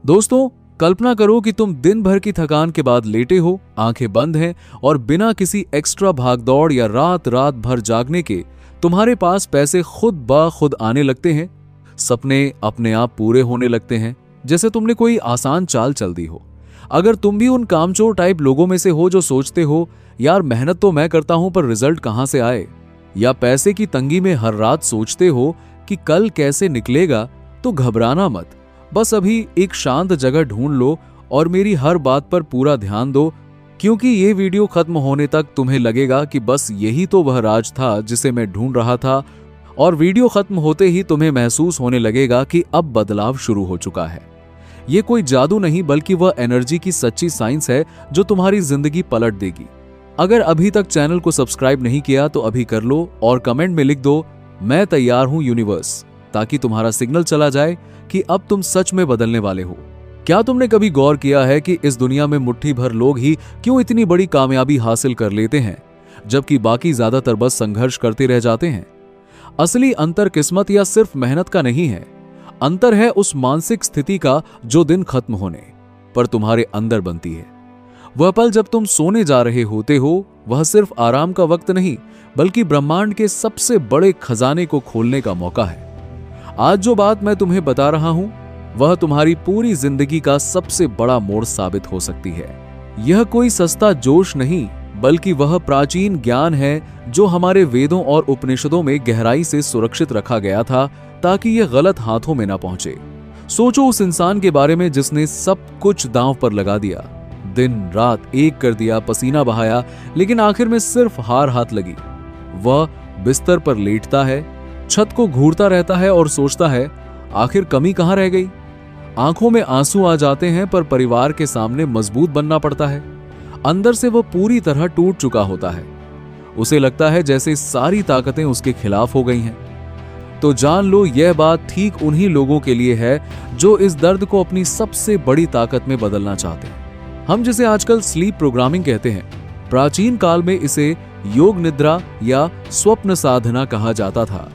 दोस्तों, कल्पना करो कि तुम दिन भर की थकान के बाद लेटे हो, आंखें बंद हैं और बिना किसी एक्स्ट्रा भागदौड़ या रात रात भर जागने के तुम्हारे पास पैसे खुद ब खुद आने लगते हैं। सपने अपने आप पूरे होने लगते हैं, जैसे तुमने कोई आसान चाल चल दी हो। अगर तुम भी उन कामचोर टाइप लोगों में से हो जो सोचते हो यार मेहनत तो मैं करता हूं पर रिजल्ट कहां से आए, या पैसे की तंगी में हर रात सोचते हो कि कल कैसे निकलेगा, तो घबराना मत। बस अभी एक शांत जगह ढूंढ लो और मेरी हर बात पर पूरा ध्यान दो, क्योंकि ये वीडियो खत्म होने तक तुम्हें लगेगा कि बस यही तो वह राज था जिसे मैं ढूंढ रहा था, और वीडियो खत्म होते ही तुम्हें महसूस होने लगेगा कि अब बदलाव शुरू हो चुका है। ये कोई जादू नहीं बल्कि वह एनर्जी की सच्ची साइंस है जो तुम्हारी जिंदगी पलट देगी। अगर अभी तक चैनल को सब्सक्राइब नहीं किया तो अभी कर लो और कमेंट में लिख दो मैं तैयार हूं यूनिवर्स, ताकि तुम्हारा सिग्नल चला जाए कि अब तुम सच में बदलने वाले हो। क्या तुमने कभी गौर किया है कि इस दुनिया में मुट्ठी भर लोग ही क्यों इतनी बड़ी कामयाबी हासिल कर लेते हैं, जबकि बाकी ज्यादातर बस संघर्ष करते रह जाते हैं? असली अंतर किस्मत या सिर्फ मेहनत का नहीं है, अंतर है उस मानसिक स्थिति का जो दिन खत्म होने पर तुम्हारे अंदर बनती है। वह पल जब तुम सोने जा रहे होते हो, वह सिर्फ आराम का वक्त नहीं बल्कि ब्रह्मांड के सबसे बड़े खजाने को खोलने का मौका है। आज जो बात मैं तुम्हें बता रहा हूं वह तुम्हारी पूरी जिंदगी का सबसे बड़ा मोड़ साबित हो सकती है। यह कोई सस्ता जोश नहीं बल्कि वह प्राचीन ज्ञान है जो हमारे वेदों और उपनिषदों में गहराई से सुरक्षित रखा गया था ताकि यह गलत हाथों में न पहुंचे। सोचो उस इंसान के बारे में जिसने सब कुछ दांव पर लगा दिया, दिन रात एक कर दिया, पसीना बहाया, लेकिन आखिर में सिर्फ हार हाथ लगी। वह बिस्तर पर लेटता है, छत को घूरता रहता है और सोचता है आखिर कमी कहां रह गई। आंखों में आंसू आ जाते हैं पर परिवार के सामने मजबूत बनना पड़ता है। अंदर से वह पूरी तरह टूट चुका होता है। उसे लगता है जैसे सारी ताकतें उसके खिलाफ हो गई हैं। तो जान लो यह बात ठीक उन्हीं लोगों के लिए है जो इस दर्द को अपनी सबसे बड़ी ताकत में बदलना चाहते हैं। हम जिसे आजकल स्लीप प्रोग्रामिंग कहते हैं, प्राचीन काल में इसे योग निद्रा या स्वप्न साधना कहा जाता था।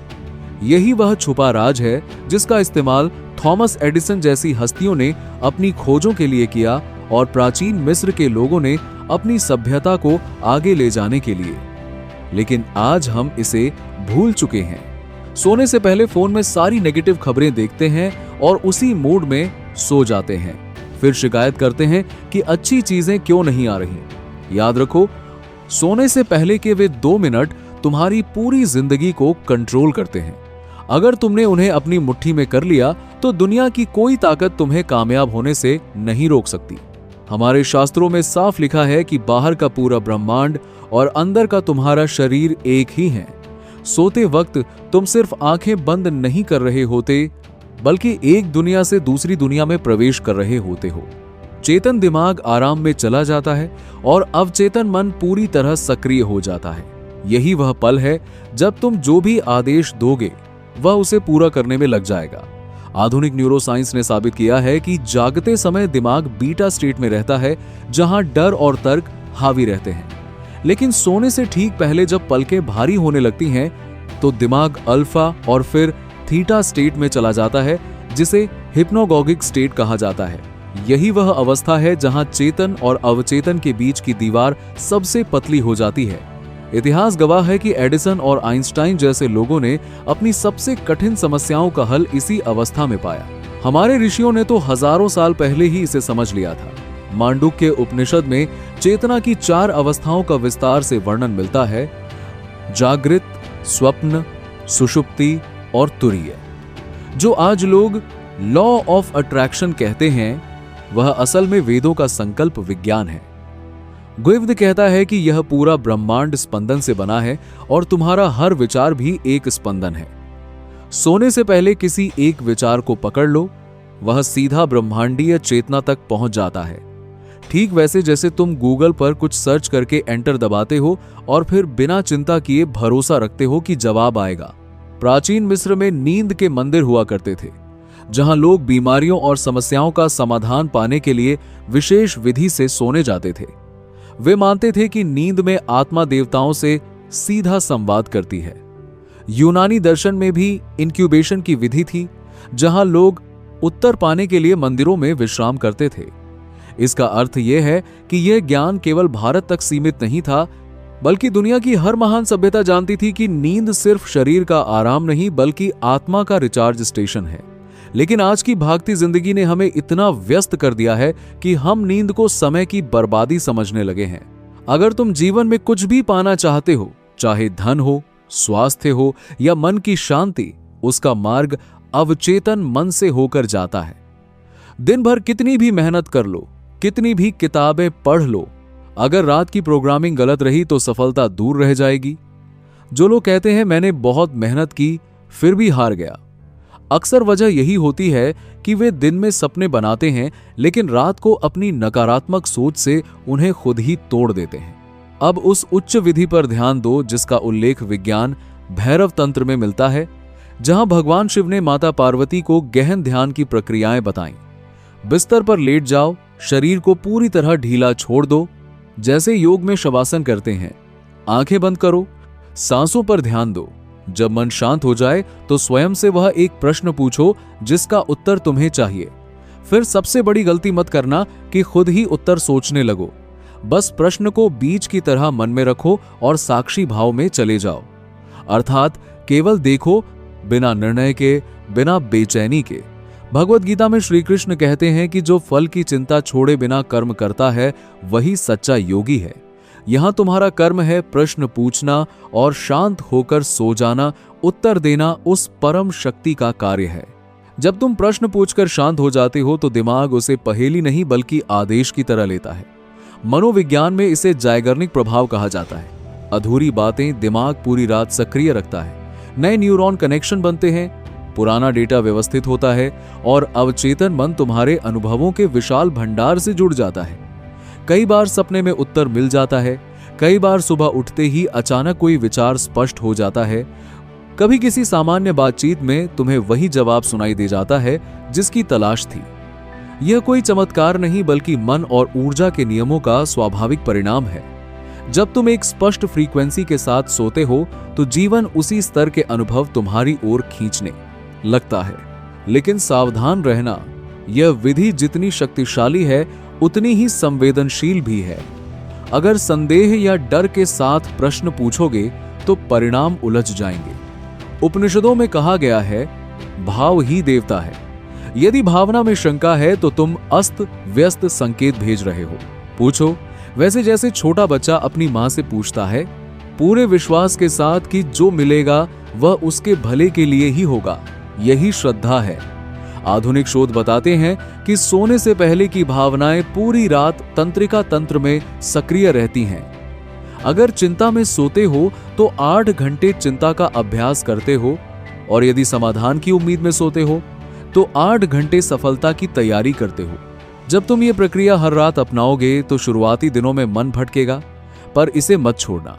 यही वह छुपा राज है जिसका इस्तेमाल थॉमस एडिसन जैसी हस्तियों ने अपनी खोजों के लिए किया और प्राचीन मिस्र के लोगों ने अपनी सभ्यता को आगे ले जाने के लिए। लेकिन आज हम इसे भूल चुके हैं। सोने से पहले फोन में सारी नेगेटिव खबरें देखते हैं और उसी मूड में सो जाते हैं। फिर शिकायत करते हैं कि अच्छी चीजें क्यों नहीं आ रही। याद रखो, सोने से पहले के वे 2 मिनट तुम्हारी पूरी जिंदगी को कंट्रोल करते हैं। अगर तुमने उन्हें अपनी मुट्ठी में कर लिया तो दुनिया की कोई ताकत तुम्हें कामयाब होने से नहीं रोक सकती। हमारे शास्त्रों में साफ लिखा है कि बाहर का पूरा ब्रह्मांड और अंदर का तुम्हारा शरीर एक ही है। सोते वक्त तुम सिर्फ आंखें बंद नहीं कर रहे होते बल्कि एक दुनिया से दूसरी दुनिया में प्रवेश कर रहे होते हो। चेतन दिमाग आराम में चला जाता है और अवचेतन मन पूरी तरह सक्रिय हो जाता है। यही वह पल है जब तुम जो भी आदेश दोगे वह उसे पूरा करने में लग जाएगा। आधुनिक न्यूरोसाइंस ने साबित किया है कि जागते समय दिमाग बीटा स्टेट में रहता है जहां डर और तर्क हावी रहते हैं, लेकिन सोने से ठीक पहले जब पलकें भारी होने लगती हैं तो दिमाग अल्फा और फिर थीटा स्टेट में चला जाता है जिसे हिप्नोगॉगिक स्टेट कहा जाता है। यही वह अवस्था है जहां चेतन और अवचेतन के बीच की दीवार सबसे पतली हो जाती है। इतिहास गवाह है कि एडिसन और आइंस्टाइन जैसे लोगों ने अपनी सबसे कठिन समस्याओं का हल इसी अवस्था में पाया। हमारे ऋषियों ने तो हजारों साल पहले ही इसे समझ लिया था। मांडुक्य उपनिषद में चेतना की 4 अवस्थाओं का विस्तार से वर्णन मिलता है: जागृत, स्वप्न, सुषुप्ति और तुरीय। जो आज लोग लॉ ऑफ अट्रैक्शन कहते हैं वह असल में वेदों का संकल्प विज्ञान है। गुइव्द कहता है कि यह पूरा ब्रह्मांड स्पंदन से बना है और तुम्हारा हर विचार भी एक स्पंदन है। सोने से पहले किसी एक विचार को पकड़ लो, वह सीधा ब्रह्मांडीय चेतना तक पहुंच जाता है। ठीक वैसे जैसे तुम गूगल पर कुछ सर्च करके एंटर दबाते हो और फिर बिना चिंता किए भरोसा रखते हो कि जवाब आएगा। प्राचीन मिस्र में नींद के मंदिर हुआ करते थे, जहां लोग बीमारियों और समस्याओं का समाधान पाने के लिए विशेष विधि से सोने जाते थे। वे मानते थे कि नींद में आत्मा देवताओं से सीधा संवाद करती है। यूनानी दर्शन में भी इंक्यूबेशन की विधि थी, जहां लोग उत्तर पाने के लिए मंदिरों में विश्राम करते थे। इसका अर्थ यह है कि यह ज्ञान केवल भारत तक सीमित नहीं था, बल्कि दुनिया की हर महान सभ्यता जानती थी कि नींद सिर्फ शरीर का आराम नहीं बल्कि आत्मा का रिचार्ज स्टेशन है। लेकिन आज की भागती जिंदगी ने हमें इतना व्यस्त कर दिया है कि हम नींद को समय की बर्बादी समझने लगे हैं। अगर तुम जीवन में कुछ भी पाना चाहते हो, चाहे धन हो, स्वास्थ्य हो या मन की शांति, उसका मार्ग अवचेतन मन से होकर जाता है। दिन भर कितनी भी मेहनत कर लो, कितनी भी किताबें पढ़ लो, अगर रात की प्रोग्रामिंग गलत रही तो सफलता दूर रह जाएगी। जो लोग कहते हैं मैंने बहुत मेहनत की फिर भी हार गया, अक्सर वजह यही होती है कि वे दिन में सपने बनाते हैं लेकिन रात को अपनी नकारात्मक सोच से उन्हें खुद ही तोड़ देते हैं। अब उस उच्च विधि पर ध्यान दो जिसका उल्लेख विज्ञान भैरव तंत्र में मिलता है, जहां भगवान शिव ने माता पार्वती को गहन ध्यान की प्रक्रियाएं बताईं। बिस्तर पर लेट जाओ, शरीर को पूरी तरह ढीला छोड़ दो, जैसे योग में शवासन करते हैं। आंखें बंद करो, सांसों पर ध्यान दो। जब मन शांत हो जाए तो स्वयं से वह एक प्रश्न पूछो जिसका उत्तर तुम्हें चाहिए। फिर सबसे बड़ी गलती मत करना कि खुद ही उत्तर सोचने लगो। बस प्रश्न को बीज की तरह मन में रखो और साक्षी भाव में चले जाओ, अर्थात केवल देखो, बिना निर्णय के, बिना बेचैनी के। भगवत गीता में श्री कृष्ण कहते हैं कि जो फल की चिंता छोड़े बिना कर्म करता है वही सच्चा योगी है। यहां तुम्हारा कर्म है प्रश्न पूछना और शांत होकर सो जाना। उत्तर देना उस परम शक्ति का कार्य है। जब तुम प्रश्न पूछकर शांत हो जाते हो तो दिमाग उसे पहेली नहीं बल्कि आदेश की तरह लेता है। मनोविज्ञान में इसे जाइगर्निक प्रभाव कहा जाता है। अधूरी बातें दिमाग पूरी रात सक्रिय रखता है, नए न्यूरॉन कनेक्शन बनते हैं, पुराना डेटा व्यवस्थित होता है और अवचेतन मन तुम्हारे अनुभवों के विशाल भंडार से जुड़ जाता है। कई बार सपने में उत्तर मिल जाता है, कई बार सुबह उठते ही अचानक कोई विचार स्पष्ट हो जाता है, कभी किसी सामान्य बातचीत में तुम्हें वही जवाब सुनाई दे जाता है जिसकी तलाश थी। यह कोई चमत्कार नहीं बल्कि मन और ऊर्जा के नियमों का स्वाभाविक परिणाम है। जब तुम एक स्पष्ट फ्रीक्वेंसी के साथ सोते हो तो जीवन उसी स्तर के अनुभव तुम्हारी ओर खींचने लगता है। लेकिन सावधान रहना, यह विधि जितनी शक्तिशाली है उतनी ही संवेदनशील भी है। अगर संदेह या डर के साथ प्रश्न पूछोगे तो परिणाम उलझ जाएंगे। उपनिषदों में कहा गया है, भाव ही देवता है। यदि भावना में शंका है तो तुम अस्त व्यस्त संकेत भेज रहे हो। पूछो, वैसे जैसे छोटा बच्चा अपनी मां से पूछता है, पूरे विश्वास के साथ कि जो मिलेगा वह उसके भले के लिए ही होगा। यही श्रद्धा है। आधुनिक शोध बताते हैं कि सोने से पहले की भावनाएं पूरी रात तंत्रिका तंत्र में सक्रिय रहती हैं। अगर चिंता में सोते हो तो 8 घंटे चिंता का अभ्यास करते हो और यदि समाधान की उम्मीद में सोते हो तो 8 घंटे सफलता की तैयारी करते हो। जब तुम ये प्रक्रिया हर रात अपनाओगे तो शुरुआती दिनों में मन भटकेगा, पर इसे मत छोड़ना।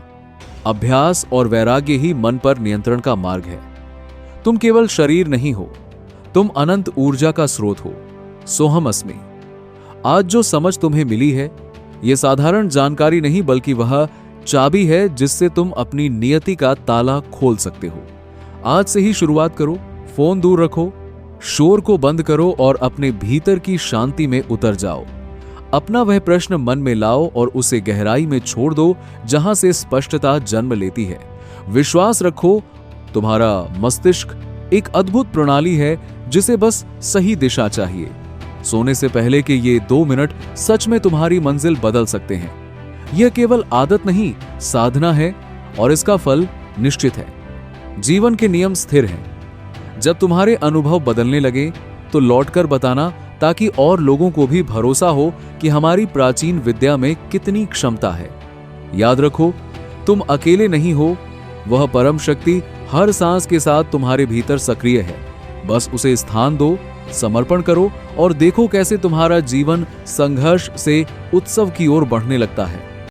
अभ्यास और वैराग्य ही मन पर नियंत्रण का मार्ग है। तुम केवल शरीर नहीं हो, तुम अनंत ऊर्जा का स्रोत हो। सोहम अस्मि। आज जो समझ तुम्हें मिली है, यह साधारण जानकारी नहीं बल्कि वह चाबी है जिससे तुम अपनी नियति का ताला खोल सकते हो। आज से ही शुरुआत करो। फोन दूर रखो, शोर को बंद करो और अपने भीतर की शांति में उतर जाओ। अपना वह प्रश्न मन में लाओ और उसे गहराई में छोड़ दो जहां से स्पष्टता जन्म लेती है। विश्वास रखो, तुम्हारा मस्तिष्क एक अद्भुत प्रणाली है जिसे बस सही दिशा चाहिए। सोने से पहले के ये 2 मिनट सच में तुम्हारी मंजिल बदल सकते हैं। यह केवल आदत नहीं, साधना है और इसका फल निश्चित है। जीवन के नियम स्थिर हैं। जब तुम्हारे अनुभव बदलने लगे तो लौटकर बताना, ताकि और लोगों को भी भरोसा हो कि हमारी प्राचीन विद्या में कितनी क्षमता है। याद रखो, तुम अकेले नहीं हो। वह परम शक्ति हर सांस के साथ तुम्हारे भीतर सक्रिय है। बस उसे स्थान दो, समर्पण करो और देखो कैसे तुम्हारा जीवन संघर्ष से उत्सव की ओर बढ़ने लगता है।